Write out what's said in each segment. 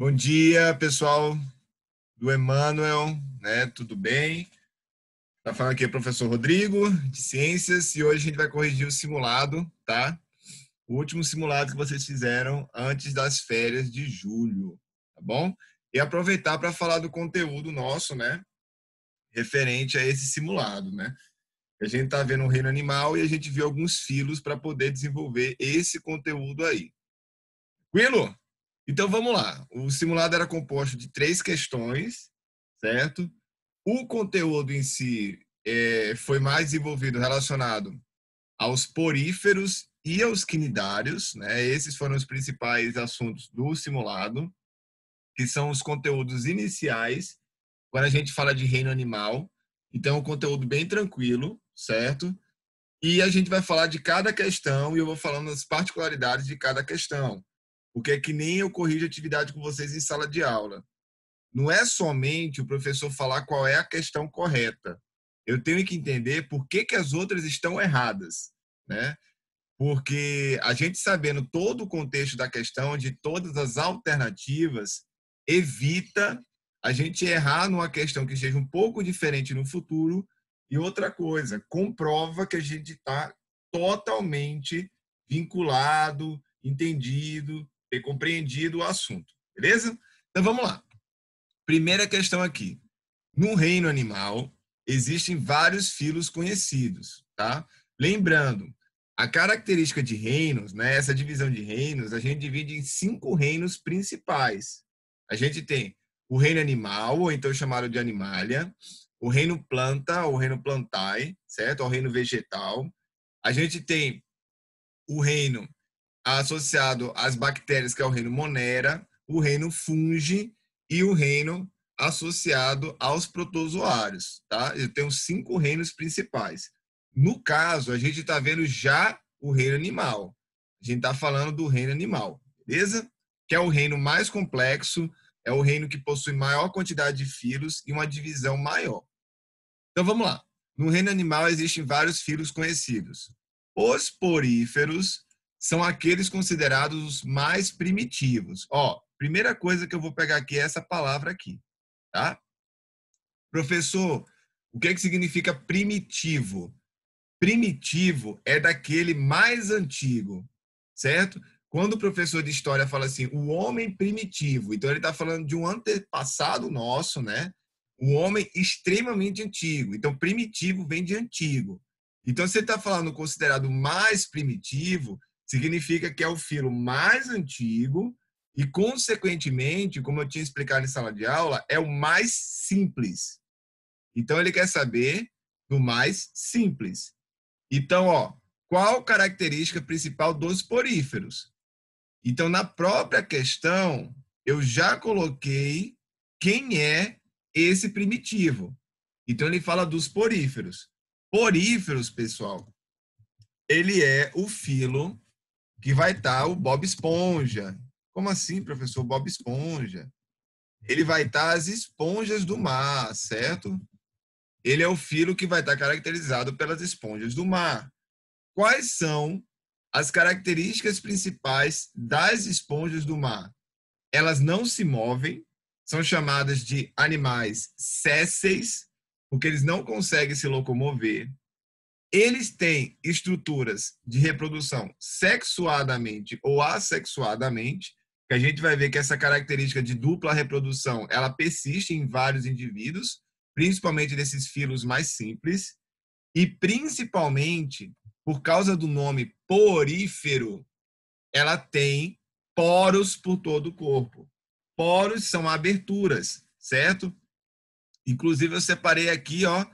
Bom dia, pessoal do Emmanuel, né? Tudo bem? Tá falando aqui o professor Rodrigo, de Ciências, e hoje a gente vai corrigir o simulado, tá? O último simulado que vocês fizeram antes das férias de julho, tá bom? E aproveitar para falar do conteúdo nosso, né? Referente a esse simulado, né? A gente tá vendo o reino animal e a gente viu alguns filos para poder desenvolver esse conteúdo aí. Tranquilo? Então vamos lá. O simulado era composto de 3 questões, certo? O conteúdo em si foi mais desenvolvido relacionado aos poríferos e aos quinidários, né? Esses foram os principais assuntos do simulado, que são os conteúdos iniciais, quando a gente fala de reino animal. Então, é um conteúdo bem tranquilo, certo? E a gente vai falar de cada questão e eu vou falando as particularidades de cada questão. Porque é que nem eu corrijo atividade com vocês em sala de aula. Não é somente o professor falar qual é a questão correta. Eu tenho que entender por que, que as outras estão erradas, né? Porque a gente sabendo todo o contexto da questão, de todas as alternativas, evita a gente errar numa questão que seja um pouco diferente no futuro. E outra coisa, comprova que a gente está totalmente vinculado, entendido e compreendido o assunto. Beleza? Então vamos lá. Primeira questão aqui. No reino animal, existem vários filos conhecidos, tá? Lembrando, a característica de reinos, né, essa divisão de reinos, a gente divide em 5 reinos principais. A gente tem o reino animal, ou então chamado de animalia, o reino planta, ou reino plantae, certo? O reino vegetal. A gente tem o reino associado às bactérias, que é o reino Monera, o reino Fungi e o reino associado aos protozoários, tá? Eu tenho 5 reinos principais. No caso, a gente está vendo já o reino animal. A gente está falando do reino animal, beleza? Que é o reino mais complexo, é o reino que possui maior quantidade de filos e uma divisão maior. Então vamos lá. No reino animal existem vários filos conhecidos. Os poríferos são aqueles considerados os mais primitivos. Ó, primeira coisa que eu vou pegar aqui é essa palavra aqui, tá? Professor, o que significa primitivo? Primitivo é daquele mais antigo, certo? Quando o professor de história fala assim, o homem primitivo, então ele está falando de um antepassado nosso, né? Um homem extremamente antigo. Então, primitivo vem de antigo. Então, se ele está falando considerado mais primitivo, significa que é o filo mais antigo e, consequentemente, como eu tinha explicado em sala de aula, é o mais simples. Então, ele quer saber do mais simples. Então, ó, qual característica principal dos poríferos? Então, na própria questão, eu já coloquei quem é esse primitivo. Então, ele fala dos poríferos. Poríferos, pessoal, ele é o filo que vai estar o Bob Esponja. Como assim, professor? Bob Esponja. Ele vai estar as esponjas do mar, certo? Ele é o filo que vai estar caracterizado pelas esponjas do mar. Quais são as características principais das esponjas do mar? Elas não se movem, são chamadas de animais sésseis, porque eles não conseguem se locomover. Eles têm estruturas de reprodução sexuadamente ou assexuadamente, que a gente vai ver que essa característica de dupla reprodução, ela persiste em vários indivíduos, principalmente desses filos mais simples, e principalmente por causa do nome porífero, ela tem poros por todo o corpo. Poros são aberturas, certo? Inclusive eu separei aqui, ó,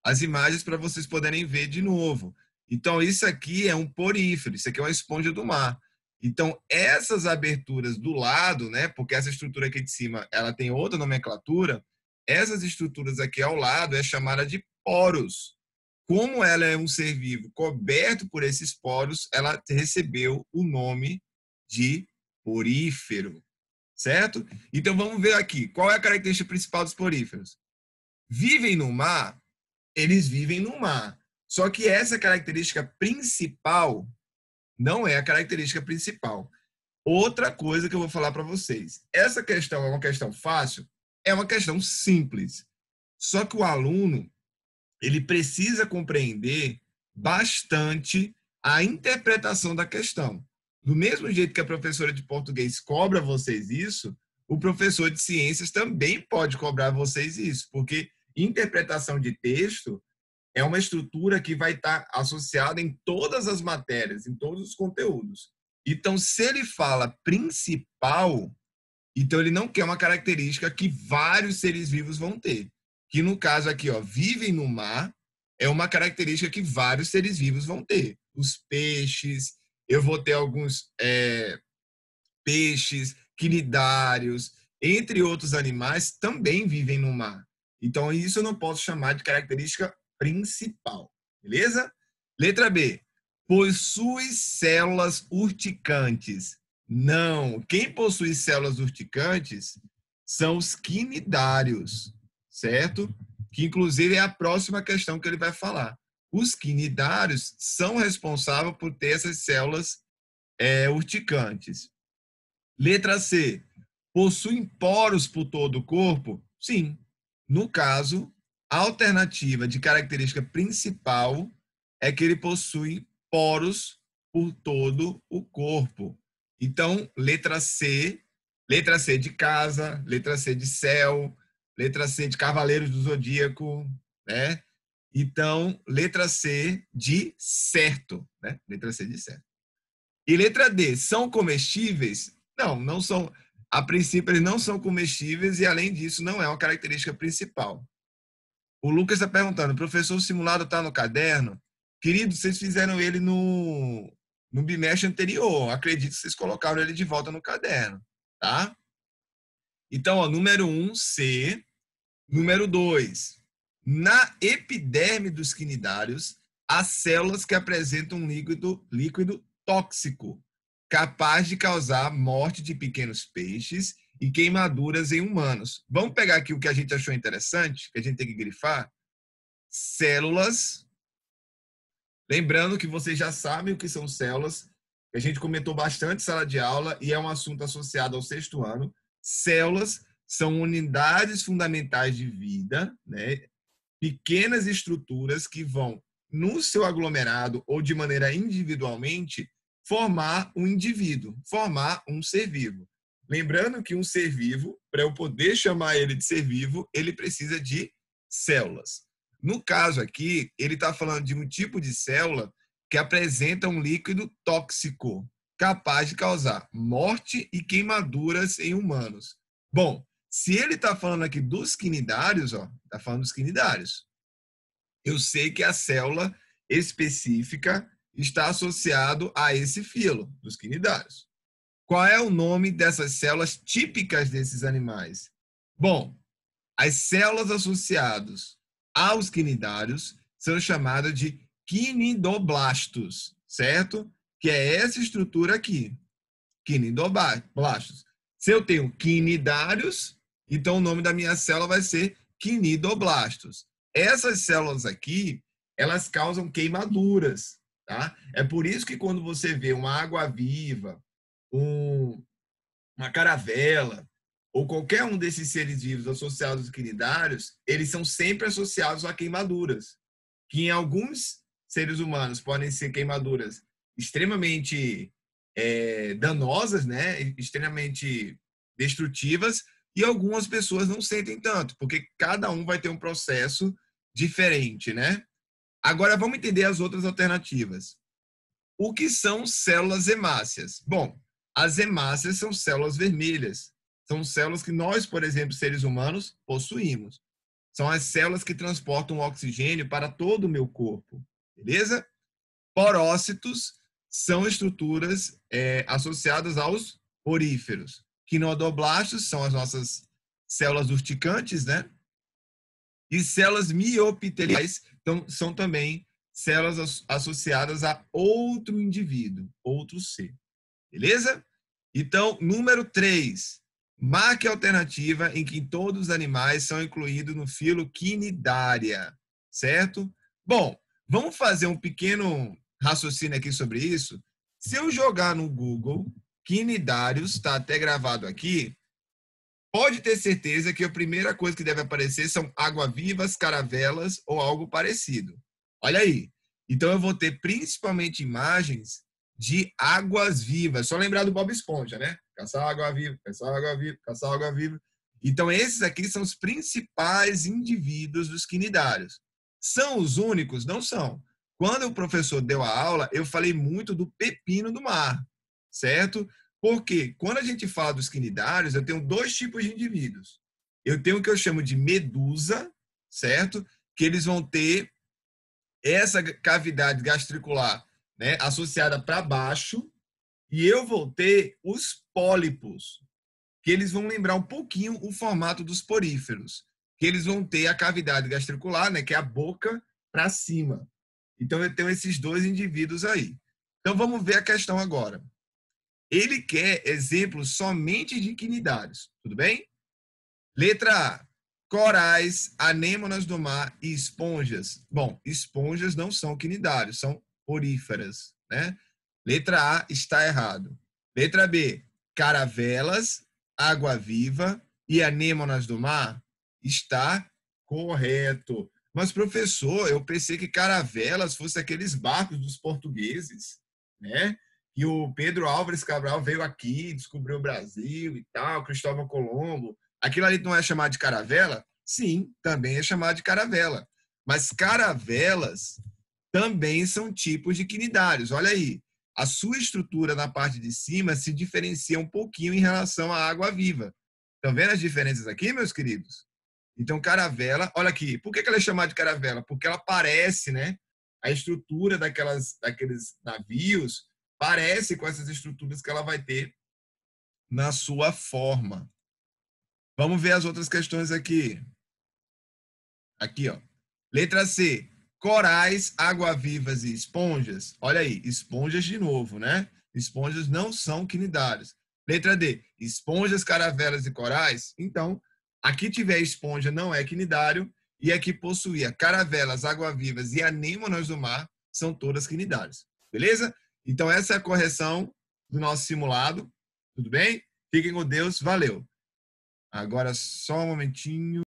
as imagens para vocês poderem ver de novo. Então isso aqui é um porífero, isso aqui é uma esponja do mar. Então essas aberturas do lado, né, porque essa estrutura aqui de cima, ela tem outra nomenclatura, essas estruturas aqui ao lado é chamada de poros. Como ela é um ser vivo coberto por esses poros, ela recebeu o nome de porífero, certo? Então vamos ver aqui, qual é a característica principal dos poríferos? Vivem no mar, eles vivem no mar. Só que essa característica principal não é a característica principal. Outra coisa que eu vou falar para vocês. Essa questão é uma questão fácil? É uma questão simples. Só que o aluno, ele precisa compreender bastante a interpretação da questão. Do mesmo jeito que a professora de português cobra vocês isso, o professor de ciências também pode cobrar vocês isso, porque interpretação de texto é uma estrutura que vai estar associada em todas as matérias, em todos os conteúdos. Então, se ele fala principal, então ele não quer uma característica que vários seres vivos vão ter. Que no caso aqui, ó, vivem no mar, é uma característica que vários seres vivos vão ter. Os peixes, eu vou ter alguns peixes, quinidários, entre outros animais, também vivem no mar. Então, isso eu não posso chamar de característica principal. Beleza? Letra B. Possui células urticantes. Não. Quem possui células urticantes são os quinidários, certo? Que, inclusive, é a próxima questão que ele vai falar. Os quinidários são responsáveis por ter essas células urticantes. Letra C. Possuem poros por todo o corpo? Sim. No caso, a alternativa de característica principal é que ele possui poros por todo o corpo. Então, letra C de casa, letra C de céu, letra C de Cavaleiros do Zodíaco, né? Então, letra C de certo, né? Letra C de certo. E letra D, são comestíveis? Não, não são. A princípio, eles não são comestíveis e, além disso, não é uma característica principal. O Lucas está perguntando, professor, o simulado está no caderno? Querido, vocês fizeram ele no bimestre anterior. Acredito que vocês colocaram ele de volta no caderno, tá? Então, ó, número 1, C. Número 2, na epiderme dos quinidários, há células que apresentam um líquido tóxico, capaz de causar morte de pequenos peixes e queimaduras em humanos. Vamos pegar aqui o que a gente achou interessante, que a gente tem que grifar. Células. Lembrando que vocês já sabem o que são células, que a gente comentou bastante em sala de aula e é um assunto associado ao 6º ano. Células são unidades fundamentais de vida, né? Pequenas estruturas que vão, no seu aglomerado ou de maneira individualmente, formar um indivíduo, formar um ser vivo. Lembrando que um ser vivo, para eu poder chamar ele de ser vivo, ele precisa de células. No caso aqui, ele está falando de um tipo de célula que apresenta um líquido tóxico, capaz de causar morte e queimaduras em humanos. Bom, se ele está falando aqui dos quinidários, está falando dos quinidários. Eu sei que a célula específica está associado a esse filo, dos quinidários. Qual é o nome dessas células típicas desses animais? Bom, as células associadas aos quinidários são chamadas de quinidoblastos, certo? Que é essa estrutura aqui, quinidoblastos. Se eu tenho quinidários, então o nome da minha célula vai ser quinidoblastos. Essas células aqui, elas causam queimaduras, tá? É por isso que quando você vê uma água-viva, uma caravela, ou qualquer um desses seres vivos associados aos quinidários, eles são sempre associados a queimaduras, que em alguns seres humanos podem ser queimaduras extremamente danosas, né? Extremamente destrutivas, e algumas pessoas não sentem tanto, porque cada um vai ter um processo diferente, né? Agora vamos entender as outras alternativas. O que são células hemácias? Bom, as hemácias são células vermelhas. São células que nós, por exemplo, seres humanos, possuímos. São as células que transportam o oxigênio para todo o meu corpo. Beleza? Porócitos são estruturas associadas aos poríferos. Quinidoblastos são as nossas células urticantes, né? E células miopiteliais são também células associadas a outro indivíduo, outro ser. Beleza? Então, número 3. Marque a alternativa em que todos os animais são incluídos no filo quinidária, certo? Bom, vamos fazer um pequeno raciocínio aqui sobre isso. Se eu jogar no Google quinidários, tá até gravado aqui, pode ter certeza que a primeira coisa que deve aparecer são água-vivas, caravelas ou algo parecido. Olha aí. Então eu vou ter principalmente imagens de águas-vivas. Só lembrar do Bob Esponja, né? Caçar água-viva, caçar água-viva, caçar água-viva. Então esses aqui são os principais indivíduos dos quinidários. São os únicos? Não são. Quando o professor deu a aula, eu falei muito do pepino do mar, certo? Porque quando a gente fala dos quinidários, eu tenho dois tipos de indivíduos. Eu tenho o que eu chamo de medusa, certo? Que eles vão ter essa cavidade gastricular, né, associada para baixo, e eu vou ter os pólipos, que eles vão lembrar um pouquinho o formato dos poríferos, que eles vão ter a cavidade gastricular, né, que é a boca para cima. Então eu tenho esses dois indivíduos aí. Então vamos ver a questão agora. Ele quer exemplos somente de quinidários, tudo bem? Letra A. Corais, anêmonas do mar e esponjas. Bom, esponjas não são quinidários, são poríferas, né? Letra A está errado. Letra B. Caravelas, água-viva e anêmonas do mar está correto. Mas, professor, eu pensei que caravelas fosse aqueles barcos dos portugueses, né? Que o Pedro Álvares Cabral veio aqui, descobriu o Brasil e tal, Cristóvão Colombo. Aquilo ali não é chamado de caravela? Sim, também é chamado de caravela. Mas caravelas também são tipos de quinidários. Olha aí, a sua estrutura na parte de cima se diferencia um pouquinho em relação à água-viva. Estão vendo as diferenças aqui, meus queridos? Então, caravela, olha aqui, por que ela é chamada de caravela? Porque ela parece, né? A estrutura daqueles navios parece com essas estruturas que ela vai ter na sua forma. Vamos ver as outras questões aqui. Aqui, ó. Letra C. Corais, água-vivas e esponjas. Olha aí, esponjas de novo, né? Esponjas não são quinidários. Letra D. Esponjas, caravelas e corais. Então, aqui tiver esponja não é quinidário e aqui possuía caravelas, água-vivas e anêmonas do mar são todas quinidários. Beleza? Então, essa é a correção do nosso simulado. Tudo bem? Fiquem com Deus. Valeu. Agora só um momentinho.